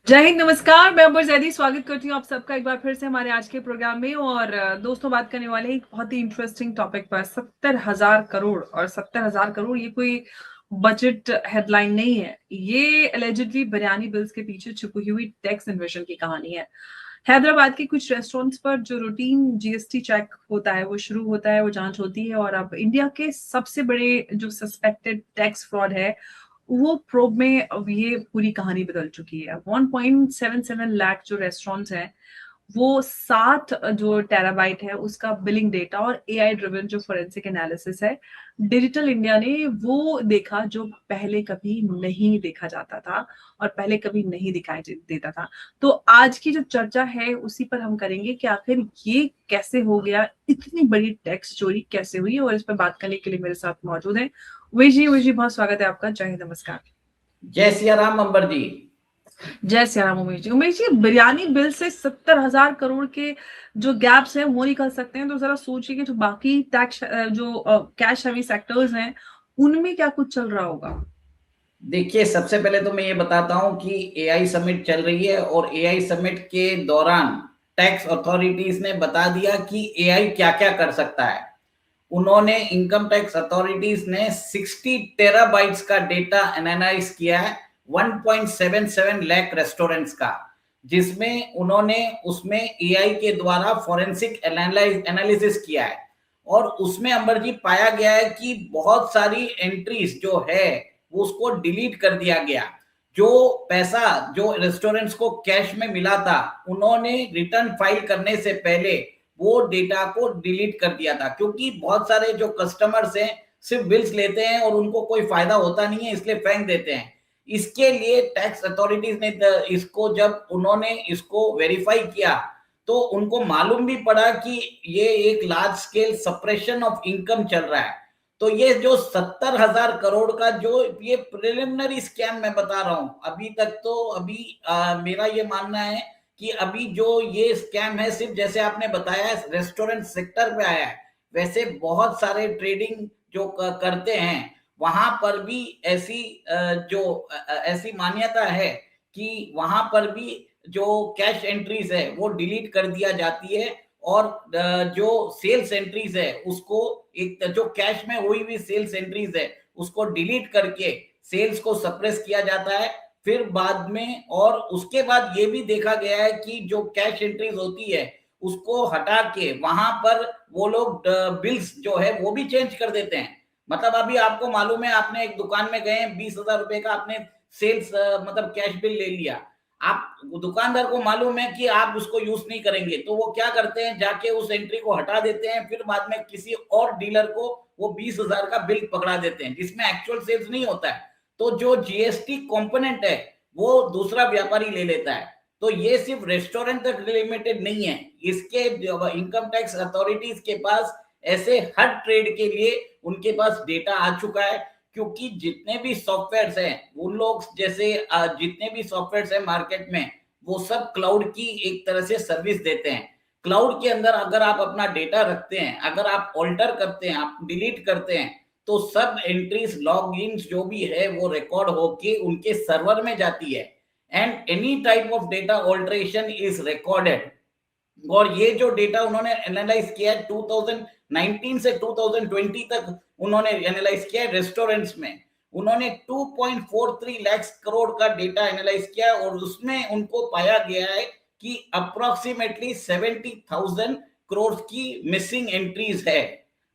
जय हिंद, नमस्कार। मैं अंबर जैदी स्वागत करती हूँ आप सबका एक बार फिर से हमारे आज के प्रोग्राम में। और दोस्तों, बात करने वाले हैं एक बहुत ही इंटरेस्टिंग टॉपिक पर। 70,000 करोड़, और 70,000 करोड़ ये कोई बजट हेडलाइन नहीं है। ये एलिजिडली बिरयानी बिल्स के पीछे छुपी हुई टैक्स इन्वेजन की कहानी है। हैदराबाद के कुछ रेस्टोरेंट्स पर जो रूटीन जीएसटी चेक होता है वो शुरू होता है, वो जांच होती है, और अब इंडिया के सबसे बड़े जो सस्पेक्टेड टैक्स फ्रॉड है वो प्रोब में अब ये पूरी कहानी बदल चुकी है। 1.77 लाख जो रेस्टोरेंट्स हैं, वो 7 जो टेराबाइट है उसका बिलिंग डेटा और एआई ड्रिवन जो फोरेंसिक एनालिसिस है, डिजिटल इंडिया ने वो देखा जो पहले कभी नहीं देखा जाता था और पहले कभी नहीं दिखाई देता था। तो आज की जो चर्चा है उसी पर हम करेंगे कि आखिर ये कैसे हो गया, इतनी बड़ी टैक्स चोरी कैसे हुई। और इस पर बात करने के लिए मेरे साथ मौजूद है उमेश जी, बहुत स्वागत है आपका। जय हिंद, नमस्कार। जय सिया राम अंबर जी। जय श्री राम उमेश जी। उमेश जी, बिरयानी बिल से 70,000 करोड़ के जो गैप्स हैं वो निकल सकते हैं, तो जरा सोचिए कि जो बाकी टैक्स जो कैश हैवी सेक्टर्स हैं उनमें क्या कुछ चल रहा होगा। देखिए, सबसे पहले तो मैं ये बताता हूं कि एआई समिट चल रही है और एआई समिट के दौरान टैक्स अथॉरिटीज ने बता दिया कि एआई क्या क्या कर सकता है। उन्होंने इनकम टैक्स अथॉरिटीज ने 60 टेराबाइट्स का डेटा एनालाइज किया है 1.77 लाख रेस्टोरेंट्स का, जिसमें उन्होंने उसमें एआई के द्वारा फोरेंसिक एनालिसिस किया है। और उसमें अंबर जी पाया गया है कि बहुत सारी एंट्रीज जो है वो उसको डिलीट कर दिया गया। जो पैसा जो रेस्टोरेंट्स को कैश में मिला था, उन्होंने रिटर्न फाइल करने से पहले वो डेटा को डिलीट कर दिया था, क्योंकि बहुत सारे जो कस्टमर्स हैं सिर्फ बिल्स लेते हैं और उनको कोई फायदा होता नहीं है, इसलिए फेंक देते हैं। इसके लिए टैक्स अथॉरिटीज ने इसको जब उन्होंने इसको वेरीफाई किया तो उनको मालूम भी पड़ा कि ये एक large scale suppression of income चल रहा है। तो ये जो 70,000 करोड़ का जो ये प्रिलिमिनरी स्कैम मैं बता रहा हूं, अभी तक तो मेरा ये मानना है कि अभी जो ये स्कैम है सिर्फ जैसे आपने बताया रेस्टोरेंट सेक्टर पे आया है, वैसे बहुत सारे ट्रेडिंग जो करते हैं वहां पर भी ऐसी ऐसी मान्यता है कि वहां पर भी जो कैश एंट्रीज है वो डिलीट कर दिया जाती है। और जो सेल्स एंट्रीज है उसको एक जो कैश में हुई हुई सेल्स एंट्रीज है उसको डिलीट करके सेल्स को सप्रेस किया जाता है। फिर बाद में और उसके बाद ये भी देखा गया है कि जो कैश एंट्रीज होती है उसको हटा के वहां पर वो लोग बिल्स जो है वो भी चेंज कर देते हैं। मतलब अभी आपको मालूम है, आपने एक दुकान में गए 20,000 रुपए का आपने सेल्स मतलब कैश बिल ले लिया। आप दुकानदार को मालूम है कि आप उसको यूज नहीं करेंगे, तो वो क्या करते हैं, जाके उस एंट्री को हटा देते हैं, फिर बाद में किसी और डीलर को वो 20,000 का बिल पकड़ा देते हैं जिसमें एक्चुअल सेल्स नहीं होता है। तो जो जीएसटी कंपोनेंट है वो दूसरा व्यापारी ले लेता है। तो ये सिर्फ रेस्टोरेंट तक लिमिटेड नहीं है, इसके इनकम टैक्स अथॉरिटीज के पास ऐसे हर ट्रेड के लिए उनके पास डेटा आ चुका है। क्योंकि जितने भी सॉफ्टवेयर हैं उन लोग जैसे जितने भी सॉफ्टवेयर हैं मार्केट में, वो सब क्लाउड की एक तरह से सर्विस देते हैं। क्लाउड के अंदर अगर आप अपना डेटा रखते हैं, अगर आप ऑल्टर करते हैं, आप डिलीट करते हैं, तो सब एंट्रीज लॉग इन जो भी है वो रिकॉर्ड होके उनके सर्वर में जाती है। And any type of data alteration is recorded. और ये जो डेटा उन्होंने एनालाइज किया है 2019 से 2020 तक उन्होंने एनालाइज किया है रेस्टोरेंट्स में। उन्होंने 2.43 लाख करोड़ का डेटा एनालाइज किया है और उसमें उनको पाया गया है कि अप्रोक्सीमेटली 70,000 करोड़ की मिसिंग एंट्रीज है।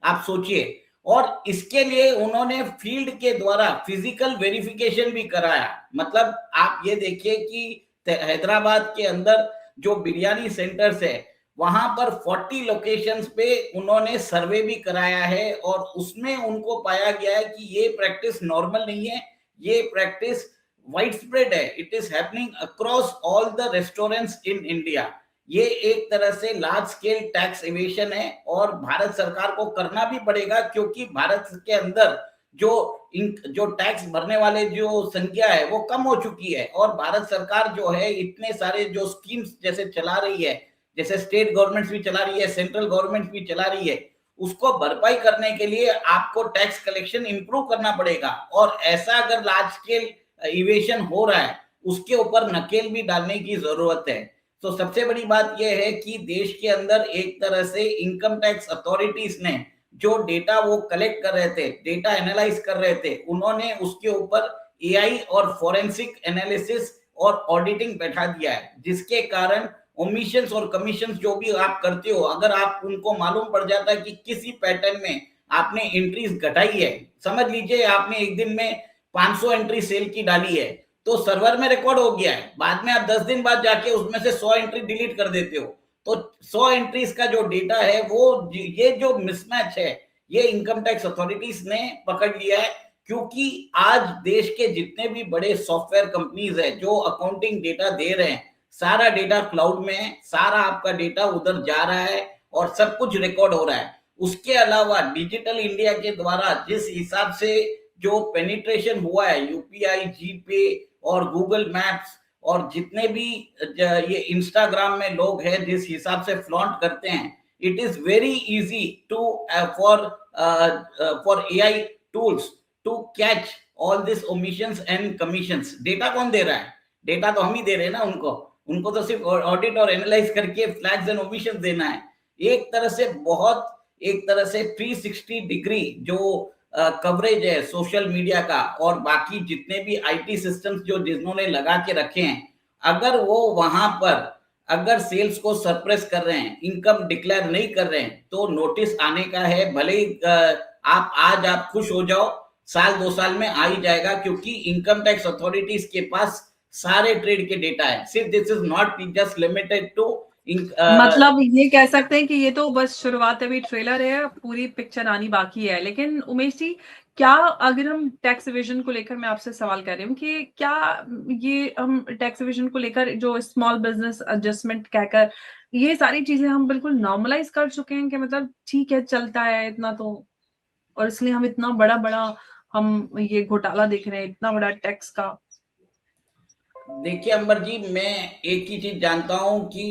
आप सोचिए। और इसके लिए उन्होंने फील्ड के द्वारा फिजिकल वेरिफिकेशन भी कराया। मतलब आप ये देखिए कि हैदराबाद के अंदर जो बिरयानी सेंटर्स है वहां पर 40 लोकेशंस पे उन्होंने सर्वे भी कराया है और उसमें उनको पाया गया है कि ये प्रैक्टिस नॉर्मल नहीं है, ये प्रैक्टिस वाइड स्प्रेड है। It is happening across all the restaurants in India. ये एक तरह से लार्ज स्केल टैक्स इवेशन है और भारत सरकार को करना भी पड़ेगा, क्योंकि भारत के अंदर जो टैक्स भरने वाले जो संख्या है वो कम हो चुकी है। और भारत सरकार जो है इतने सारे जो स्कीम्स जैसे चला रही है, जैसे स्टेट गवर्नमेंट्स भी चला रही है, सेंट्रल गवर्नमेंट भी चला रही है, उसको भरपाई करने के लिए आपको टैक्स कलेक्शन इंप्रूव करना पड़ेगा। और ऐसा अगर लार्ज स्केल इवेशन हो रहा है उसके ऊपर नकेल भी डालने की जरूरत है। तो सबसे बड़ी बात यह है कि देश के अंदर एक तरह से इनकम टैक्स अथॉरिटीज ने जो डेटा वो कलेक्ट कर रहे थे, डेटा एनालाइज कर रहे थे, उन्होंने उसके ऊपर एआई और फोरेंसिक एनालिसिस और ऑडिटिंग बैठा दिया है, जिसके कारण ओमिशंस और कमीशंस जो भी आप करते हो, अगर आप उनको मालूम पड़ जाता है कि किसी पैटर्न में आपने एंट्रीज घटाई है, समझ लीजिए आपने एक दिन में 500 एंट्री सेल की डाली है, तो सर्वर में रिकॉर्ड हो गया है, बाद में आप 10 दिन बाद जाके उसमें से 100 एंट्री डिलीट कर देते हो, तो 100 एंट्रीज का जो डेटा है वो ये जो मिसमैच है ये इनकम टैक्स अथॉरिटीज ने पकड़ लिया है। क्योंकि आज देश के जितने भी बड़े सॉफ्टवेयर कंपनीज है जो अकाउंटिंग डेटा दे रहे हैं, सारा डेटा क्लाउड में है, सारा आपका डेटा उधर जा रहा है और सब कुछ रिकॉर्ड हो रहा है। उसके अलावा डिजिटल इंडिया के द्वारा जिस हिसाब से जो पेनिट्रेशन हुआ है, यूपीआई, जीपे और गूगल मैप्स और जितने भी ये इंस्टाग्राम में लोग हैं जिस हिसाब से फ्लॉन्ट करते हैं, it is very easy to for AI tools to catch all this omissions and commissions. Data कौन दे रहा है? डेटा तो हम ही दे रहे हैं ना उनको, उनको तो सिर्फ ऑडिट और एनालाइज करके फ्लैग्स एंड ओमिशंस देना है। एक तरह से बहुत, एक तरह से 360 डिग्री जो कवरेज है सोशल मीडिया का और बाकी जितने भी आईटी सिस्टम्स जो जिन्होंने लगा के रखे हैं, अगर वो वहां पर अगर सेल्स को सरप्रेस कर रहे हैं, इनकम डिक्लेयर नहीं कर रहे हैं, तो नोटिस आने का है। भले ही आप आज आप खुश हो जाओ, साल 2 साल में आ ही जाएगा, क्योंकि इनकम टैक्स अथॉरिटीज के पास सारे ट्रेड के डेटा है। सिर्फ this is not just limited to मतलब ये कह सकते हैं कि ये तो बस शुरुआत, अभी ट्रेलर है, पूरी पिक्चर आनी बाकी है। लेकिन उमेश जी, क्या अगर हम टैक्स एविजन को लेकर, मैं आपसे सवाल कर रही हूँ कि क्या ये हम टैक्स एविजन को लेकर जो स्मॉल बिजनेस एडजस्टमेंट कहकर ये सारी चीजें हम बिल्कुल नॉर्मलाइज कर चुके हैं कि मतलब ठीक है चलता है इतना तो, और इसलिए हम इतना बड़ा बड़ा हम ये घोटाला देख रहे हैं, इतना बड़ा टैक्स का। देखिए अंबर जी, मैं एक ही चीज जानता हूं कि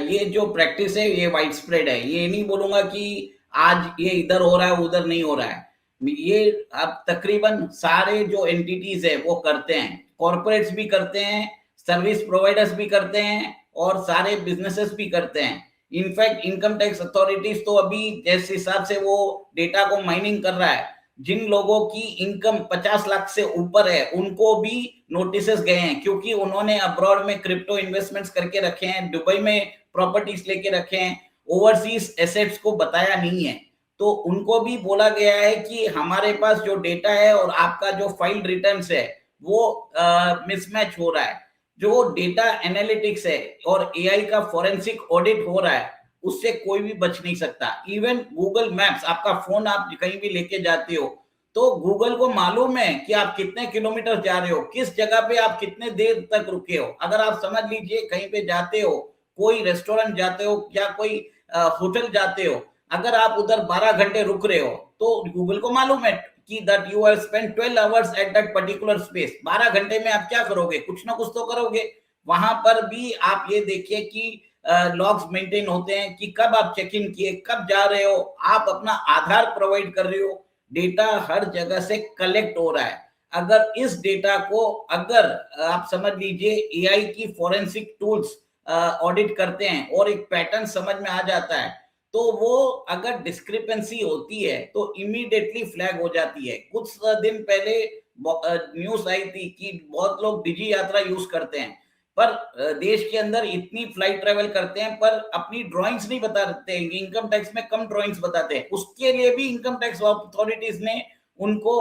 ये जो प्रैक्टिस है ये वाइड स्प्रेड है। ये नहीं बोलूंगा कि आज ये इधर हो रहा है उधर नहीं हो रहा है। ये अब तकरीबन सारे जो एंटिटीज है वो करते हैं, कॉर्पोरेट्स भी करते हैं, सर्विस प्रोवाइडर्स भी करते हैं और सारे बिजनेसेस भी करते हैं। इनफैक्ट इनकम टैक्स अथॉरिटीज तो अभी जिस हिसाब से वो डेटा को माइनिंग कर रहा है, जिन लोगों की इनकम 50 लाख से ऊपर है उनको भी नोटिसेस गए हैं, क्योंकि उन्होंने अब्रॉड में क्रिप्टो इन्वेस्टमेंट्स करके रखे हैं, दुबई में प्रॉपर्टीज लेके रखे हैं, ओवरसीज एसेट्स को बताया नहीं है, तो उनको भी बोला गया है कि हमारे पास जो डेटा है और आपका जो फाइल रिटर्न्स है वो मिसमैच हो रहा है। जो डेटा एनालिटिक्स है और एआई का फोरेंसिक ऑडिट हो रहा है, उससे कोई भी बच नहीं सकता। इवन गूगल मैप्स, आपका फोन आप कहीं भी लेके जाते हो तो गूगल को मालूम है कि आप कितने किलोमीटर जा रहे हो, किस जगह पे आप कितने देर तक रुके हो। अगर आप समझ लीजिए कहीं पे जाते हो, कोई रेस्टोरेंट जाते हो या कोई होटल जाते हो, अगर आप उधर 12 घंटे रुक रहे हो तो गूगल को मालूम है कि that you have spent 12 hours at that particular space. 12 घंटे में आप क्या करोगे? कुछ ना कुछ तो करोगे। वहां पर भी आप ये देखिए कि लॉग्स मेंटेन होते हैं कि कब आप चेक इन किए, कब जा रहे हो, आप अपना आधार प्रोवाइड कर रहे हो, डेटा हर जगह से कलेक्ट हो रहा है। अगर इस डेटा को अगर आप समझ लीजिए एआई की फोरेंसिक टूल्स ऑडिट करते हैं और एक पैटर्न समझ में आ जाता है, तो वो अगर डिस्क्रिपेंसी होती है तो इमीडिएटली फ्लैग हो जाती है। कुछ दिन पहले न्यूज आई थी कि बहुत लोग डिजी यात्रा यूज करते हैं, पर देश के अंदर इतनी फ्लाइट ट्रेवल करते हैं पर अपनी ड्राइंग्स नहीं बताते हैं, इनकम टैक्स में कम ड्राइंग्स बताते हैं। उसके लिए भी इनकम टैक्स अथॉरिटीज ने उनको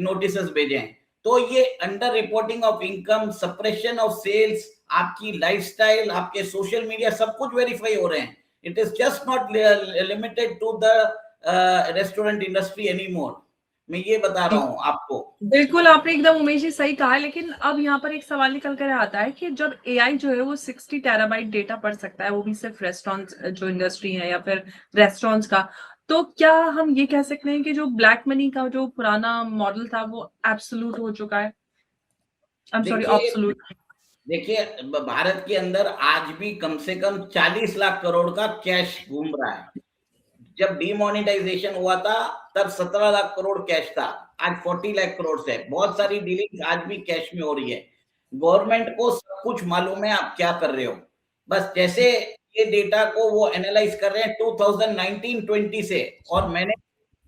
नोटिसेस भेजे हैं। तो ये under reporting of income, suppression of sales, आपकी लाइफस्टाइल, आपके सोशल मीडिया, सब कुछ वेरीफाई हो रहे हैं। It is just not limited to the restaurant industry any more. मैं ये बता रहा हूँ आपको। बिल्कुल, आपने एकदम उमेश जी सही कहा है। लेकिन अब यहाँ पर एक सवाल निकल कर आता है कि जब एआई जो है वो 60 टेराबाइट डेटा पढ़ सकता है, वो भी सिर्फ रेस्टोरेंट्स जो इंडस्ट्री है या फिर रेस्टोरेंट्स का, तो क्या हम ये कह सकते हैं कि जो ब्लैक मनी का जो पुराना मॉडल था वो एब्सोल्यूट हो चुका है? आई एम सॉरी, देखिए ऑब्सोल्यूट। देखिए भारत के अंदर आज भी कम से कम 40 लाख करोड़ का कैश घूम रहा है। जब डिमोनेटाइजेशन हुआ था तब 17 लाख करोड़ कैश था, आज 40 लाख करोड़ से। बहुत सारी डीलिंग आज भी कैश में हो रही है। गवर्नमेंट को सब कुछ मालूम है आप क्या कर रहे हो। बस जैसे ये डेटा को वो एनालाइज कर रहे हैं 2019-20 से, और मैंने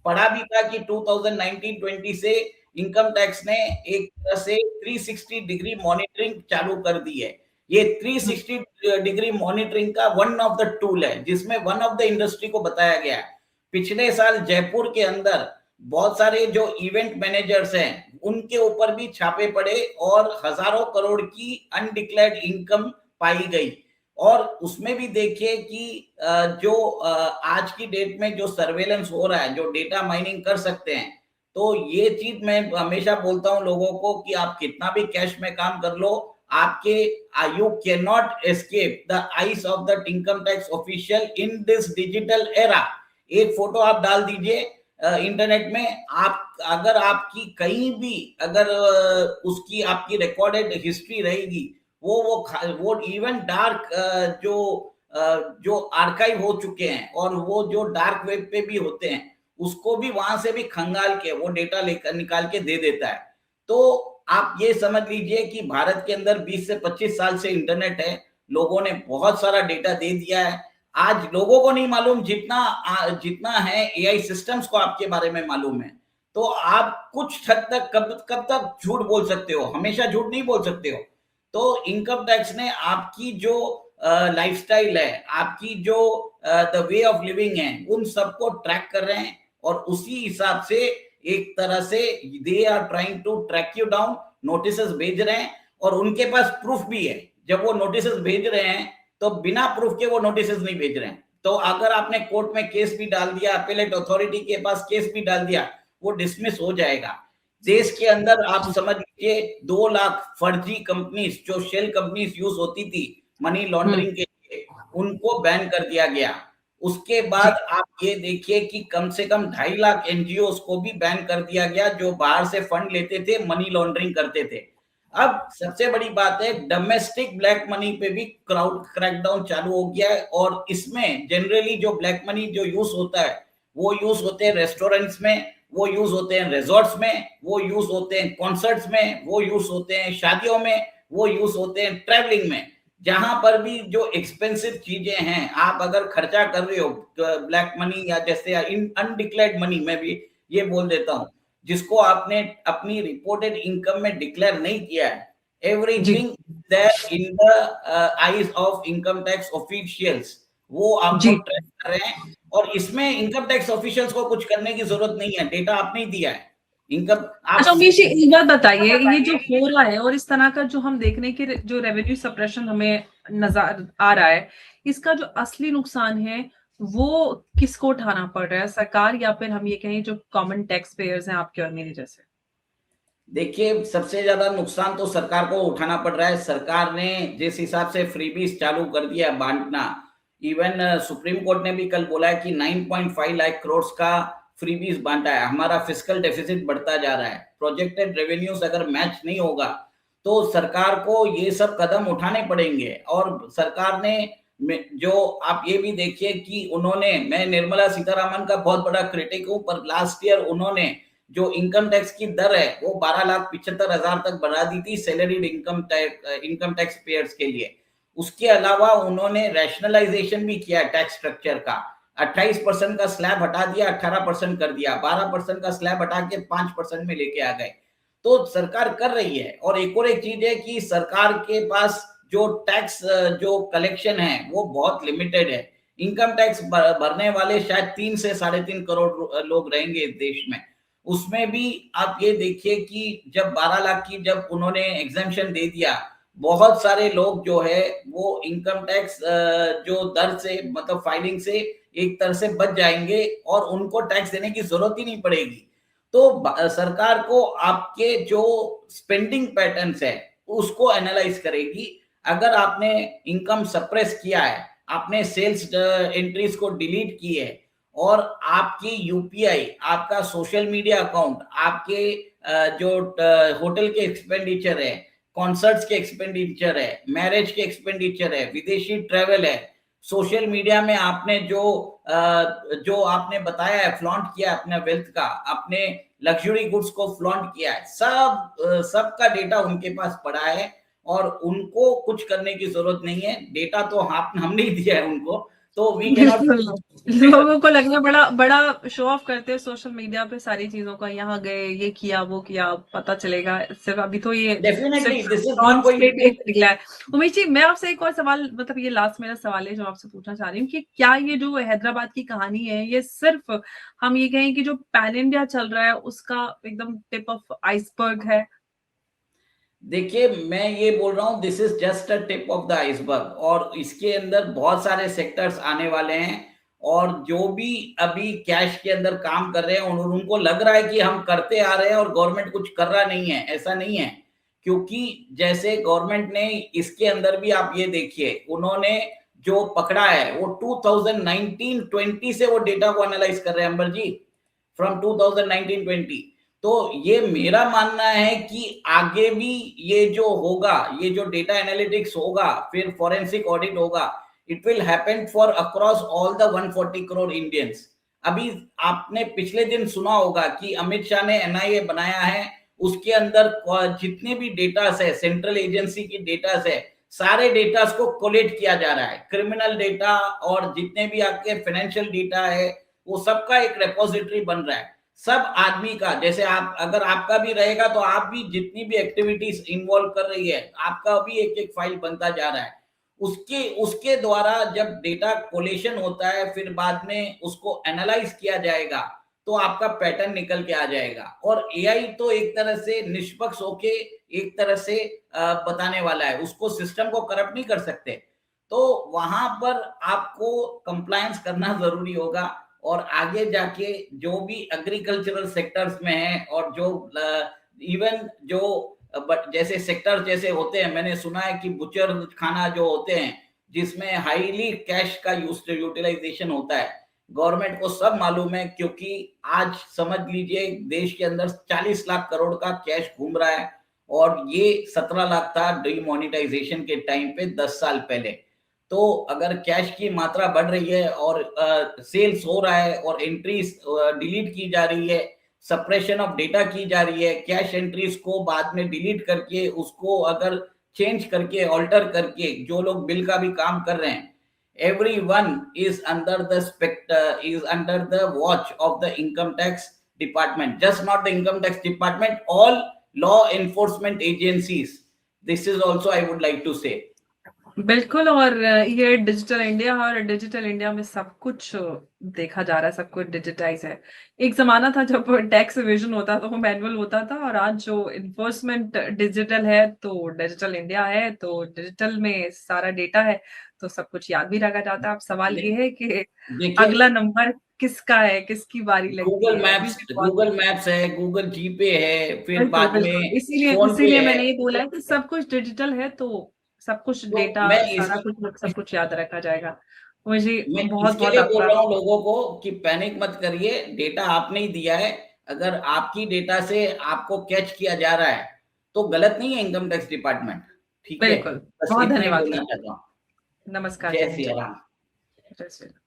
पढ़ा भी था कि 2019-20 से इनकम टैक्स ने एक तरह से 360 डिग्री मॉनिटरिंग चालू कर दी है। ये 360 डिग्री मॉनिटरिंग का वन ऑफ द टूल है, जिसमें वन ऑफ द इंडस्ट्री को बताया गया है। पिछले साल जयपुर के अंदर बहुत सारे जो इवेंट मैनेजर्स हैं उनके ऊपर भी छापे पड़े और हजारों करोड़ की अनडिक्लेयर्ड इनकम पाई गई। और उसमें भी देखिए कि जो आज की डेट में जो सर्वेलेंस हो रहा है, जो डेटा माइनिंग कर सकते हैं, तो ये चीज मैं हमेशा बोलता हूं लोगों को कि आप कितना भी कैश में काम कर लो, आपके you can not escape the eyes of the income tax official in this digital era. एक फोटो आप डाल दीजिए इंटरनेट में, आप अगर आपकी कहीं भी अगर उसकी आपकी रिकॉर्डेड हिस्ट्री रहेगी, वो इवन डार्क जो आर्काइव हो चुके हैं और वो जो डार्क वेब पे भी होते हैं, उसको भी वहां से भी खंगाल के वो डेटा लेकर निकाल के दे देता है। तो आप ये समझ लीजिए कि भारत के अंदर 20 से 25 साल से इंटरनेट है, लोगों ने बहुत सारा डेटा दे दिया है। आज लोगों को नहीं मालूम जितना है एआई सिस्टम्स को आपके बारे में मालूम है। तो आप कुछ हद तक कब तक झूठ बोल सकते हो, हमेशा झूठ नहीं बोल सकते हो। तो इनकम टैक्स ने आपकी जो लाइफस्टाइल है, आपकी जो द वे ऑफ लिविंग है, उन सबको ट्रैक कर रहे हैं और उसी हिसाब से एक तरह से they are trying to track you down. Notice भेज रहे हैं और उनके पास प्रूफ भी है। जब वो नोटिस भेज रहे हैं तो बिना प्रूफ के वो नोटिस नहीं भेज रहे हैं। तो अगर आपने कोर्ट में केस भी डाल दिया, अपीलेट अथॉरिटी के पास केस भी डाल दिया, वो डिसमिस हो जाएगा। देश के अंदर आप समझ लीजिए 2 लाख फर्जी कंपनीज, जो शेल कंपनीज यूज होती थी मनी लॉन्ड्रिंग के लिए, उनको बैन कर दिया गया। उसके बाद आप ये देखिए कि कम से कम 2.5 लाख एनजीओ को भी बैन कर दिया गया, जो बाहर से फंड लेते थे, मनी लॉन्ड्रिंग करते थे। अब सबसे बड़ी बात है, डोमेस्टिक ब्लैक मनी पे भी क्रैकडाउन चालू हो गया है। और इसमें जनरली जो ब्लैक मनी जो यूज होता है, वो यूज होते हैं रेस्टोरेंट्स में, वो यूज होते हैं रिजॉर्ट्स में, वो यूज होते हैं कॉन्सर्ट्स में, वो यूज होते हैं शादियों में, वो यूज होते हैं ट्रैवलिंग में। जहां पर भी जो एक्सपेंसिव चीजें हैं, आप अगर खर्चा कर रहे हो ब्लैक मनी या जैसे अनडिक्लेयर्ड मनी, मैं भी ये बोल देता हूं, जिसको आपने अपनी रिपोर्टेड इनकम में डिक्लेयर नहीं किया है, everything there in the eyes of income tax officials, वो आपको ट्रैक कर रहे हैं। और इसमें इनकम टैक्स ऑफिशियल्स को कुछ करने की जरूरत नहीं है, डेटा आपने ही दिया है। इनकम अच्छा उमेश जी, एक बात बताइए, ये जो हो रहा है और इस तरह का जो हम देख रहे हैं कि जो रेवेन्यू सप्रेशन हमें नजर आ रहा है, इसका जो असली नुकसान है वो किसको उठाना पड़ रहा है, सरकार या फिर हम ये कहें जो कॉमन टैक्स पेयर्स हैं आपके और मेरे जैसे? देखिए, सबसे ज्यादा नुकसान तो सरकार को उठाना पड़ रहा है। सरकार ने जिस हिसाब से फ्रीबीज चालू कर दिया है बांटना, इवन सुप्रीम कोर्ट ने भी कल बोला है कि 9.5 लाख करोड़ का फ्रीबीज बांटा है। हमारा फिस्कल डेफिसिट बढ़ता जा रहा है। प्रोजेक्टेड रेवेन्यूज अगर मैच नहीं होगा तो सरकार को ये सब कदम उठाने पड़ेंगे। और सरकार ने जो आप ये भी देखिए कि उन्होंने, मैं निर्मला सीतारामन का बहुत बड़ा क्रिटिक हूं, पर लास्ट ईयर उन्होंने जो इनकम टैक्स की दर है वो 12,75,000 तक बढ़ा दी थी सैलरीड इनकम टैक्स पेयर्स के लिए। उसके अलावा उन्होंने रैशनलाइजेशन भी किया टैक्स स्ट्रक्चर का। 28% का स्लैब हटा दिया, 18% कर दिया, 12% का स्लैब हटा के 5% में लेके आ गए। तो सरकार कर रही है। और एक चीज है कि सरकार के पास जो टैक्स जो कलेक्शन है वो बहुत लिमिटेड है। इनकम टैक्स भरने वाले शायद 3 से 3.5 करोड़ लोग रहेंगे देश में। उसमें भी आप ये देखिए कि जब 12 लाख की जब उन्होंने एग्जेम्पशन दे दिया, बहुत सारे लोग जो है वो इनकम टैक्स जो दर से, मतलब फाइलिंग से एक तरह से बच जाएंगे और उनको टैक्स देने की जरूरत ही नहीं पड़ेगी। तो सरकार को आपके जो स्पेंडिंग पैटर्न्स है उसको एनालाइज करेगी। अगर आपने इनकम सप्रेस किया है, आपने सेल्स एंट्रीज को डिलीट की है, और आपकी यूपीआई, आपका सोशल मीडिया अकाउंट, आपके जो होटल के एक्सपेंडिचर है, कॉन्सर्ट्स के एक्सपेंडिचर है, मैरिज के एक्सपेंडिचर है, विदेशी ट्रेवल है, सोशल मीडिया में आपने जो आपने बताया है, फ्लॉन्ट किया अपने वेल्थ का, अपने लग्जरी गुड्स को फ्लॉन्ट किया है, सबका डेटा उनके पास पड़ा है। और उनको कुछ करने की जरूरत नहीं है। डेटा तो हमने ही दिया है उनको, तो वी कैनॉट। बिल्कुल। लोगों को लगना बड़ा बड़ा शो ऑफ करते हैं सोशल मीडिया पे सारी चीजों का, यहाँ गए, ये किया, वो किया, पता चलेगा। सिर्फ अभी तो ये डेफिनेटली सिर्फ this is non not going state to. निकला है। उमेश जी, मैं आपसे एक और सवाल, मतलब ये लास्ट मेरा सवाल है जो आपसे पूछना चाह रही हूँ कि क्या ये जो हैदराबाद की कहानी है, ये सिर्फ हम ये कहें कि जो पैन इंडिया चल रहा है उसका एकदम टिप ऑफ आइसबर्ग है? देखिए, मैं ये बोल रहा हूँ this is just a tip of the iceberg, और इसके अंदर बहुत सारे सेक्टर्स आने वाले हैं। और जो भी अभी कैश के अंदर काम कर रहे हैं उनको लग रहा है कि हम करते आ रहे हैं और गवर्नमेंट कुछ कर रहा नहीं है, ऐसा नहीं है। क्योंकि जैसे गवर्नमेंट ने इसके अंदर भी आप ये देखिए, उन्होंने जो पकड़ा है वो 2019-20 से वो डेटा को एनालाइज कर रहे हैं अंबर जी, फ्रॉम 2019-20। तो ये मेरा मानना है कि आगे भी ये जो होगा, ये जो डेटा एनालिटिक्स होगा, फिर फॉरेंसिक ऑडिट होगा, it will happen for across all the 140 crore Indians. अभी आपने पिछले दिन सुना होगा कि अमित शाह ने एनआईए बनाया है, उसके अंदर जितने भी डेटास है, सेंट्रल एजेंसी की डेटास है, सारे डेटास को कोलेक्ट किया जा रहा है। क्रिमिनल डेटा और जितने भी आपके फाइनेंशियल डेटा है, वो सबका एक रेपोजिटरी बन रहा है। सब आदमी का, जैसे आप, अगर आपका भी रहेगा तो आप भी जितनी भी एक्टिविटीज इन्वॉल्व कर रही है, आपका भी एक एक फाइल बनता जा रहा है। उसके उसके द्वारा जब डेटा कोलेशन होता है, फिर बाद में उसको एनालाइज किया जाएगा, तो आपका पैटर्न निकल के आ जाएगा। और एआई तो एक तरह से निष्पक्ष होके एक तरह से बताने वाला है, उसको सिस्टम को करप्ट नहीं कर सकते। तो वहां पर आपको कंप्लायंस करना जरूरी होगा। और आगे जाके जो भी एग्रीकल्चरल सेक्टर्स में है, और जो इवन जो जैसे सेक्टर जैसे होते हैं, मैंने सुना है कि बुचर खाना जो होते हैं जिसमें हाईली कैश का यूटिलाइजेशन होता है, गवर्नमेंट को सब मालूम है। क्योंकि आज समझ लीजिए देश के अंदर 40 लाख करोड़ का कैश घूम रहा है, और ये 17 लाख था डीमोनेटाइजेशन के टाइम पे 10 साल पहले। तो अगर कैश की मात्रा बढ़ रही है और सेल्स हो रहा है और एंट्रीज डिलीट की जा रही है, सप्रेशन ऑफ डेटा की जा रही है, कैश एंट्रीज को बाद में डिलीट करके उसको अगर चेंज करके ऑल्टर करके जो लोग बिल का भी काम कर रहे हैं, everyone is under the is under the watch of the income tax department, just not the income tax department, all law enforcement agencies. This is also I would like to say. बिल्कुल। और ये digital India, और digital India में सब कुछ देखा जा रहा है, सब कुछ डिजिटाइज है। एक जमाना था जब टैक्स रिविजन होता था वो मैनुअल होता था, और आज जो इन्फोर्समेंट डिजिटल है, तो डिजिटल इंडिया है, तो डिजिटल में सारा डेटा है, तो सब कुछ याद भी रखा जाता है। अब सवाल ये है कि देखिए, अगला नंबर किसका है, किसकी बारी लगती गूगल है। अभी मैप्स, भी बहुत गूगल मैप्स है, गूगल जीपे है, फिर बिल्कुल बाद बिल्कुल, में इसीलिए फोन पे इसीलिए है। मैंने ये बोला है कि सब कुछ डिजिटल है, तो सब कुछ तो डेटा, मैं इस सारा कुछ, सब कुछ याद रखा जाएगा। मुझे मैं बहुत इसके बहुत लिए बोल आपका रहा हूँ लोगों को कि पैनिक मत करिए, डेटा आपने ही दिया है। अगर आपकी डेटा से आपको कैच किया जा रहा है तो गलत नहीं है इनकम टैक्स डिपार्टमेंट। ठीक है, बिल्कुल। बस बहुत इतना ही धन्यवाद बोलना सर। चाहता हूँ। नमस्कार, जय जय हिंद, सिया जय राम। जय श्री राम।